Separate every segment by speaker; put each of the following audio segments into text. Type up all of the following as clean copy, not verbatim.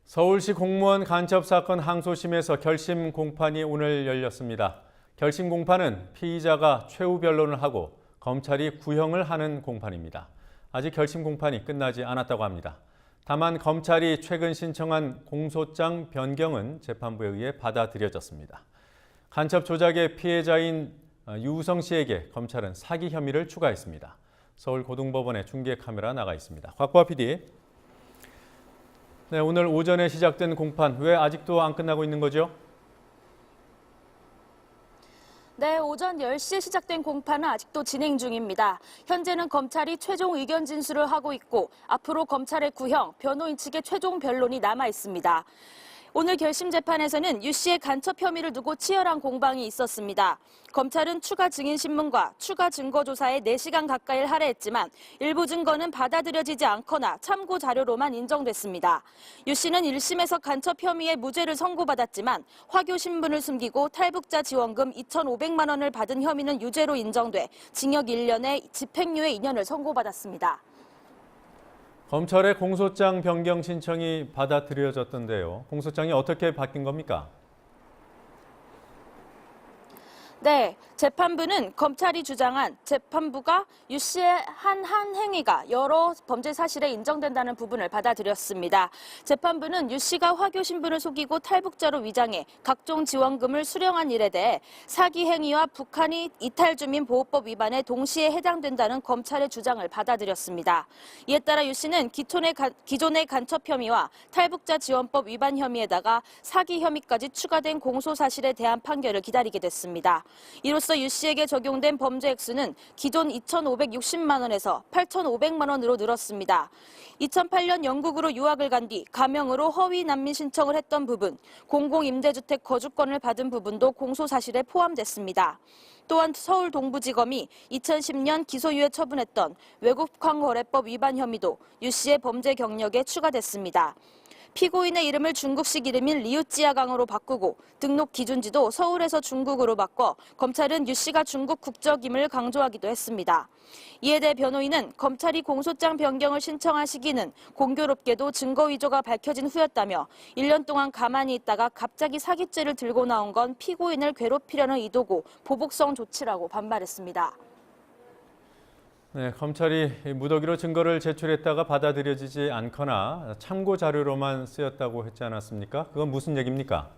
Speaker 1: 서울시 공무원 간첩 사건 항소심에서 결심 공판이 오늘 열렸습니다. 결심 공판은 피의자가 최후 변론을 하고 검찰이 구형을 하는 공판입니다. 아직 결심 공판이 끝나지 않았다고 합니다. 다만 검찰이 최근 신청한 공소장 변경은 재판부에 의해 받아들여졌습니다. 간첩 조작의 피해자인 유우성 씨에게 검찰은 사기 혐의를 추가했습니다. 서울고등법원의 중계 카메라 나가 있습니다. 곽보아 PD. 네, 오늘 오전에 시작된 공판, 왜 아직도 안 끝나고 있는 거죠?
Speaker 2: 네, 오전 10시에 시작된 공판은 아직도 진행 중입니다. 현재는 검찰이 최종 의견 진술을 하고 있고 앞으로 검찰의 구형, 변호인 측의 최종 변론이 남아 있습니다. 오늘 결심 재판에서는 유 씨의 간첩 혐의를 두고 치열한 공방이 있었습니다. 검찰은 추가 증인 신문과 추가 증거 조사에 4시간 가까이를 할애했지만 일부 증거는 받아들여지지 않거나 참고 자료로만 인정됐습니다. 유 씨는 1심에서 간첩 혐의에 무죄를 선고받았지만 화교 신분을 숨기고 탈북자 지원금 2,500만 원을 받은 혐의는 유죄로 인정돼 징역 1년에 집행유예 2년을 선고받았습니다.
Speaker 1: 검찰의 공소장 변경 신청이 받아들여졌던데요. 공소장이 어떻게 바뀐 겁니까?
Speaker 2: 네, 재판부는 검찰이 주장한 재판부가 유 씨의 한 행위가 여러 범죄 사실에 인정된다는 부분을 받아들였습니다. 재판부는 유 씨가 화교 신분을 속이고 탈북자로 위장해 각종 지원금을 수령한 일에 대해 사기 행위와 북한이 이탈주민 보호법 위반에 동시에 해당된다는 검찰의 주장을 받아들였습니다. 이에 따라 유 씨는 기존의 간첩 혐의와 탈북자 지원법 위반 혐의에다가 사기 혐의까지 추가된 공소 사실에 대한 판결을 기다리게 됐습니다. 이로써 유 씨에게 적용된 범죄 액수는 기존 2,560만 원에서 8,500만 원으로 늘었습니다. 2008년 영국으로 유학을 간 뒤 가명으로 허위 난민 신청을 했던 부분, 공공임대주택 거주권을 받은 부분도 공소 사실에 포함됐습니다. 또한 서울 동부지검이 2010년 기소유예 처분했던 외국환거래법 위반 혐의도 유 씨의 범죄 경력에 추가됐습니다. 피고인의 이름을 중국식 이름인 리우찌아강으로 바꾸고 등록 기준지도 서울에서 중국으로 바꿔 검찰은 유 씨가 중국 국적임을 강조하기도 했습니다. 이에 대해 변호인은 검찰이 공소장 변경을 신청한 시기는 공교롭게도 증거 위조가 밝혀진 후였다며 1년 동안 가만히 있다가 갑자기 사기죄를 들고 나온 건 피고인을 괴롭히려는 의도고 보복성 조치라고 반발했습니다.
Speaker 1: 네, 검찰이 무더기로 증거를 제출했다가 받아들여지지 않거나 참고 자료로만 쓰였다고 했지 않았습니까? 그건 무슨 얘기입니까?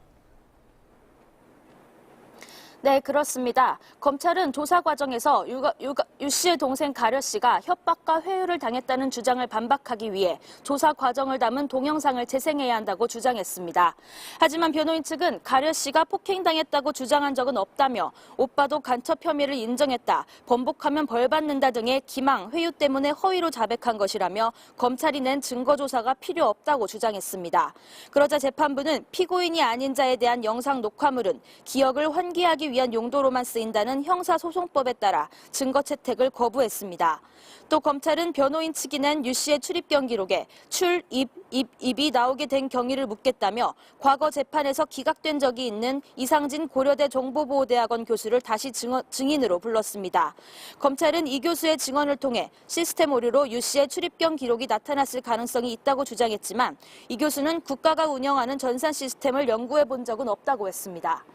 Speaker 2: 네, 그렇습니다. 검찰은 조사 과정에서 유 씨의 동생 가려 씨가 협박과 회유를 당했다는 주장을 반박하기 위해 조사 과정을 담은 동영상을 재생해야 한다고 주장했습니다. 하지만 변호인 측은 가려 씨가 폭행당했다고 주장한 적은 없다며 오빠도 간첩 혐의를 인정했다, 번복하면 벌 받는다 등의 기망, 회유 때문에 허위로 자백한 것이라며 검찰이 낸 증거 조사가 필요 없다고 주장했습니다. 그러자 재판부는 피고인이 아닌 자에 대한 영상 녹화물은 기억을 환기하기 위한 용도로만 쓰인다는 형사소송법에 따라 증거 채택을 거부했습니다. 또 검찰은 변호인 측이 낸 유 씨의 출입경 기록에 출, 입이 나오게 된 경위를 묻겠다며 과거 재판에서 기각된 적이 있는 이상진 고려대 정보보호대학원 교수를 다시 증인으로 불렀습니다. 검찰은 이 교수의 증언을 통해 시스템 오류로 유 씨의 출입경 기록이 나타났을 가능성이 있다고 주장했지만 이 교수는 국가가 운영하는 전산 시스템을 연구해 본 적은 없다고 했습니다.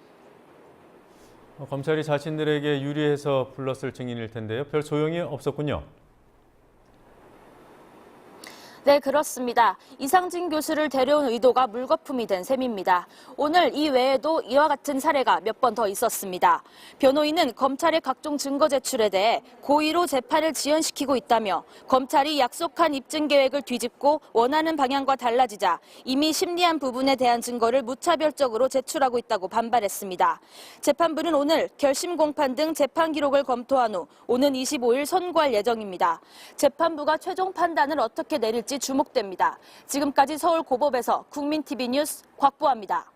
Speaker 1: 검찰이 자신들에게 유리해서 불렀을 증인일 텐데요. 별 소용이 없었군요.
Speaker 2: 네, 그렇습니다. 이상진 교수를 데려온 의도가 물거품이 된 셈입니다. 오늘 이 외에도 이와 같은 사례가 몇 번 더 있었습니다. 변호인은 검찰의 각종 증거 제출에 대해 고의로 재판을 지연시키고 있다며 검찰이 약속한 입증 계획을 뒤집고 원하는 방향과 달라지자 이미 심리한 부분에 대한 증거를 무차별적으로 제출하고 있다고 반발했습니다. 재판부는 오늘 결심 공판 등 재판 기록을 검토한 후 오는 25일 선고할 예정입니다. 재판부가 최종 판단을 어떻게 내릴지 주목됩니다. 지금까지 서울고법에서 국민TV 뉴스 곽보아입니다.